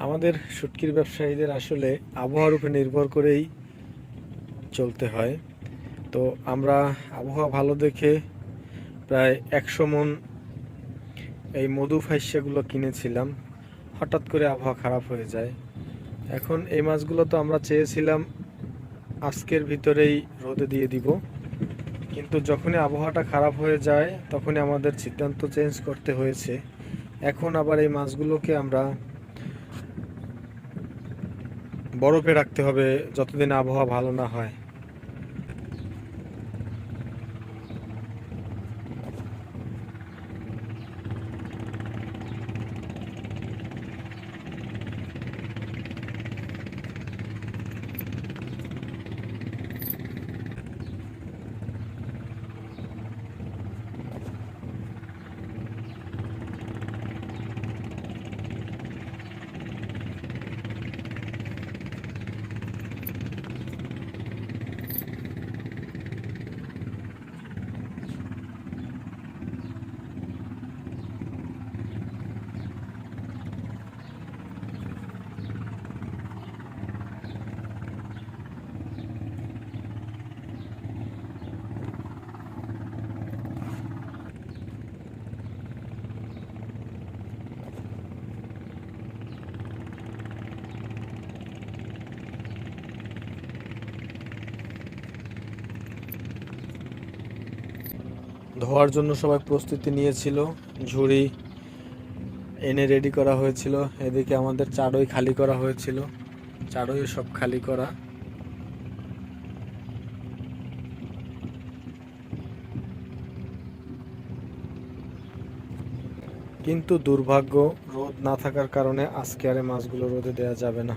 আমাদের শুটকির ব্যবসায়ীদের আসলে আবহাওয়ার উপর নির্ভর করেই চলতে হয়। তো আমরা আবহাওয়া ভালো দেখে প্রায় 100 মণ এই মধু ফাইসাগুলো কিনেছিলাম। হঠাৎ করে আবহাওয়া খারাপ হয়ে যায়। এখন এই মাছগুলো তো আমরা চেয়েছিলাম আজকের ভিতরেই রোদে দিয়ে দিব, কিন্তু যখনই আবহাওয়াটা খারাপ হয়ে যায় তখনই আমাদের সিদ্ধান্ত চেঞ্জ করতে হয়েছে। এখন আবার এই মাছগুলোকে আমরা বরফে রাখতে হবে যতদিন আবহাওয়া ভালো না হয়। ধোয়ার জন্য সবাই প্রস্তুতি নিয়েছিল, ঝুড়ি এনে রেডি করা হয়েছিল। এদিকে আমাদের চাড়ই খালি করা হয়েছিল, চাড়ই সব খালি করা। কিন্তু দুর্ভাগ্য, রোদ না থাকার কারণে আজকে আর এই মাছগুলো রোদে দেওয়া যাবে না।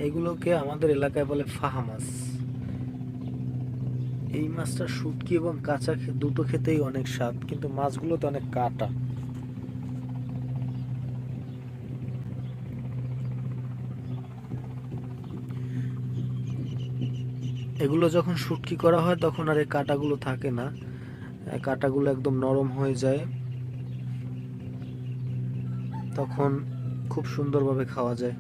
এগুলোকে আমাদের এলাকায় বলে ফাহা মাছ। এই মাছটা শুটকি এবং কাঁচা দুটো খেতেই অনেক স্বাদ, কিন্তু মাছগুলোতে অনেক কাঁটা। এগুলো যখন শুটকি করা হয় তখন আর এই কাঁটাগুলো থাকে না, কাঁটাগুলো একদম নরম হয়ে যায়, তখন খুব সুন্দরভাবে খাওয়া যায়।